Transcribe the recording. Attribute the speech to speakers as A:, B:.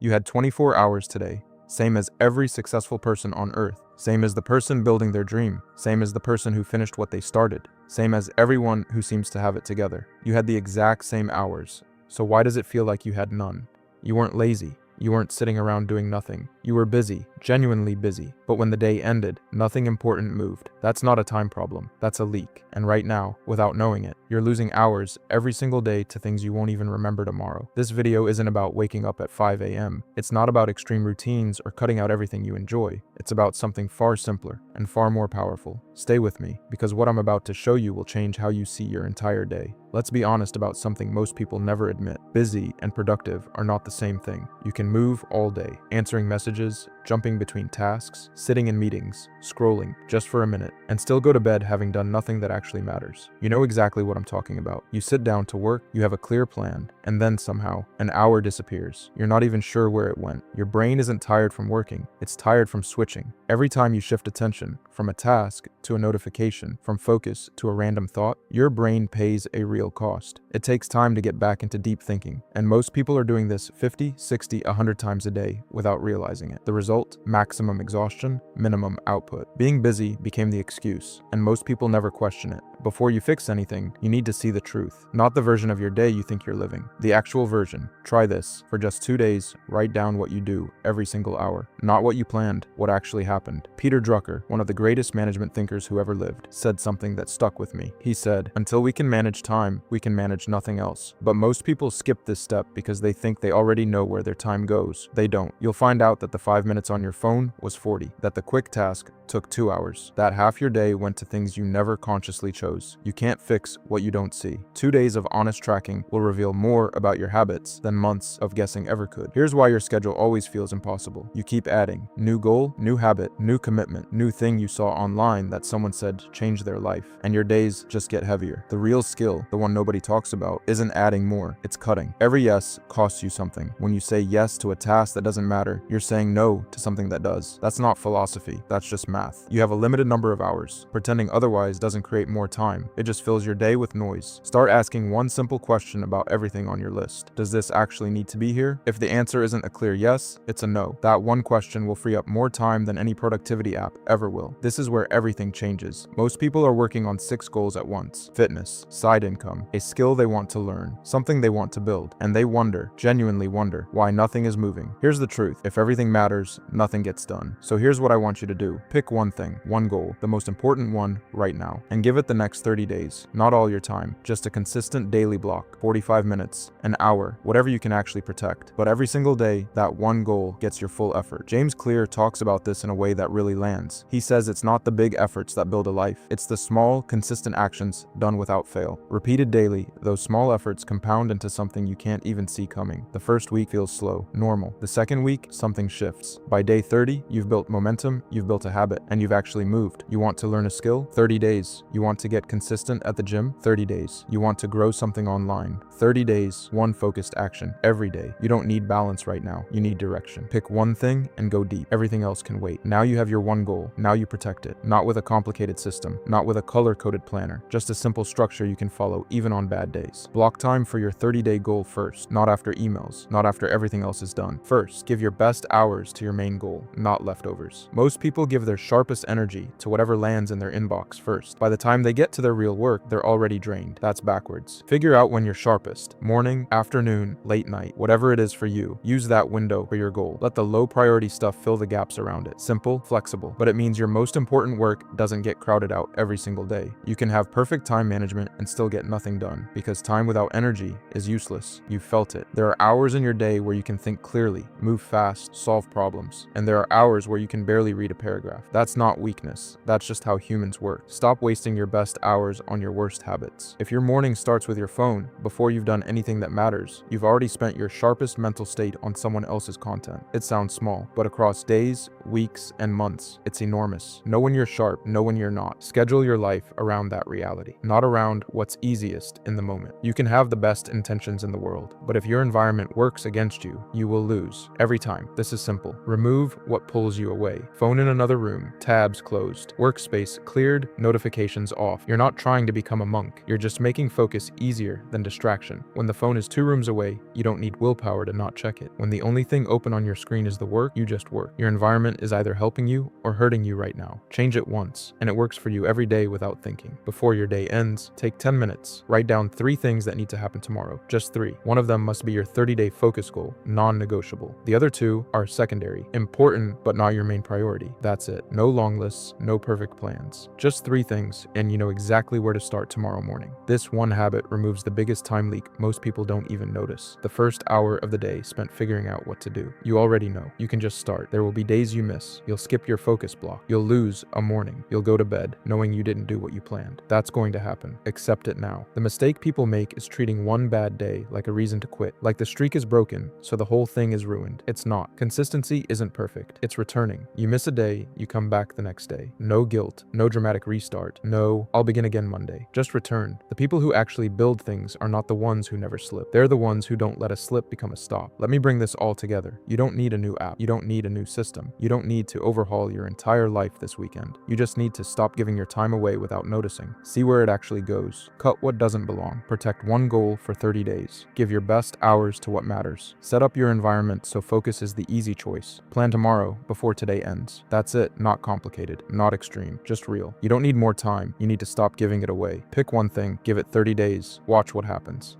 A: You had 24 hours today, same as every successful person on earth, same as the person building their dream, same as the person who finished what they started, same as everyone who seems to have it together. You had the exact same hours, so why does it feel like you had none? You weren't lazy. You weren't sitting around doing nothing. You were busy, genuinely busy. But when the day ended, nothing important moved. That's not a time problem. That's a leak. And right now, without knowing it, you're losing hours every single day to things you won't even remember tomorrow. This video isn't about waking up at 5 a.m. It's not about extreme routines or cutting out everything you enjoy. It's about something far simpler and far more powerful. Stay with me, because what I'm about to show you will change how you see your entire day. Let's be honest about something most people never admit. Busy and productive are not the same thing. You can move all day, answering messages, jumping between tasks, sitting in meetings, scrolling just for a minute, and still go to bed having done nothing that actually matters. You know exactly what I'm talking about. You sit down to work, you have a clear plan, and then somehow, an hour disappears. You're not even sure where it went. Your brain isn't tired from working, it's tired from switching. Every time you shift attention, from a task to a notification, from focus to a random thought, your brain pays a real cost. It takes time to get back into deep thinking, and most people are doing this 50, 60, 100 times a day without realizing it. The result? Maximum exhaustion, minimum output. Being busy became the excuse, and most people never question it. Before you fix anything, you need to see the truth. Not the version of your day you think you're living. The actual version. Try this. For just 2 days, write down what you do every single hour. Not what you planned, what actually happened. Peter Drucker, one of the greatest management thinkers who ever lived, said something that stuck with me. He said, "Until we can manage time, we can manage nothing else." But most people skip this step because they think they already know where their time goes. They don't. You'll find out that the 5 minutes on your phone was 40. That the quick task took 2 hours. That half your day went to things you never consciously chose. You can't fix what you don't see. 2 days of honest tracking will reveal more about your habits than months of guessing ever could. Here's why your schedule always feels impossible. You keep adding. New goal, new habit, new commitment, new thing you saw online that someone said changed their life. And your days just get heavier. The real skill, the one nobody talks about, isn't adding more, it's cutting. Every yes costs you something. When you say yes to a task that doesn't matter, you're saying no to something that does. That's not philosophy, that's just math. You have a limited number of hours. Pretending otherwise doesn't create more time. It just fills your day with noise. Start asking one simple question about everything on your list. Does this actually need to be here? If the answer isn't a clear yes, it's a no. That one question will free up more time than any productivity app ever will. This is where everything changes. Most people are working on 6 goals at once. Fitness, side income, a skill they want to learn, something they want to build, and they wonder, genuinely wonder, why nothing is moving. Here's the truth. If everything matters, nothing gets done. So here's what I want you to do. Pick one thing, one goal, the most important one right now, and give it the next 30 days. Not all your time, just a consistent daily block, 45 minutes, an hour, whatever you can actually protect. But every single day, that one goal gets your full effort. James Clear talks about this in a way that really lands. He says it's not the big efforts that build a life, it's the small, consistent actions done without fail. Repeated daily, those small efforts compound into something you can't even see coming. The first week feels slow, normal. The second week, something shifts. By day 30, you've built momentum, you've built a habit, and you've actually moved. You want to learn a skill? 30 days. You want to get consistent at the gym? 30 days. You want to grow something online? 30 days, one focused action, every day. You don't need balance right now, you need direction. Pick one thing and go deep. Everything else can wait. Now you have your one goal, now you protect it. Not with a complicated system, not with a color-coded planner, just a simple structure you can follow even on bad days. Block time for your 30-day goal first, not after emails, not after everything else is done. First, give your best hours to your main goal, not leftovers. Most people give their sharpest energy to whatever lands in their inbox first. By the time they get to their real work, they're already drained. That's backwards. Figure out when you're sharpest. Morning, afternoon, late night, whatever it is for you. Use that window for your goal. Let the low priority stuff fill the gaps around it. Simple, flexible, but it means your most important work doesn't get crowded out every single day. You can have perfect time management and still get nothing done, because time without energy is useless. You've felt it. There are hours in your day where you can think clearly, move fast, solve problems, and there are hours where you can barely read a paragraph. That's not weakness. That's just how humans work. Stop wasting your best hours on your worst habits. If your morning starts with your phone, before you've done anything that matters, you've already spent your sharpest mental state on someone else's content. It sounds small, but across days, weeks, and months, it's enormous. Know when you're sharp, know when you're not. Schedule your life around that reality, not around what's easiest in the moment. You can have the best intentions in the world, but if your environment works against you, you will lose. Every time. This is simple. Remove what pulls you away. Phone in another room, tabs closed, workspace cleared, notifications off. off. You're not trying to become a monk. You're just making focus easier than distraction. When the phone is 2 rooms away, you don't need willpower to not check it. When the only thing open on your screen is the work, you just work. Your environment is either helping you or hurting you right now. Change it once, and it works for you every day without thinking. Before your day ends, take 10 minutes. Write down 3 things that need to happen tomorrow. Just 3. One of them must be your 30-day focus goal, non-negotiable. The other 2 are secondary, important but not your main priority. That's it. No long lists, no perfect plans. Just 3 things, and you know exactly where to start tomorrow morning. This one habit removes the biggest time leak most people don't even notice. The first hour of the day spent figuring out what to do. You already know. You can just start. There will be days you miss. You'll skip your focus block. You'll lose a morning. You'll go to bed knowing you didn't do what you planned. That's going to happen. Accept it now. The mistake people make is treating one bad day like a reason to quit. Like the streak is broken, so the whole thing is ruined. It's not. Consistency isn't perfect. It's returning. You miss a day, you come back the next day. No guilt. No dramatic restart. No, I'll begin again Monday. Just return. The people who actually build things are not the ones who never slip. They're the ones who don't let a slip become a stop. Let me bring this all together. You don't need a new app. You don't need a new system. You don't need to overhaul your entire life this weekend. You just need to stop giving your time away without noticing. See where it actually goes. Cut what doesn't belong. Protect one goal for 30 days. Give your best hours to what matters. Set up your environment so focus is the easy choice. Plan tomorrow before today ends. That's it. Not complicated. Not extreme. Just real. You don't need more time. You need to stop giving it away. Pick one thing. Give it 30 days. Watch what happens.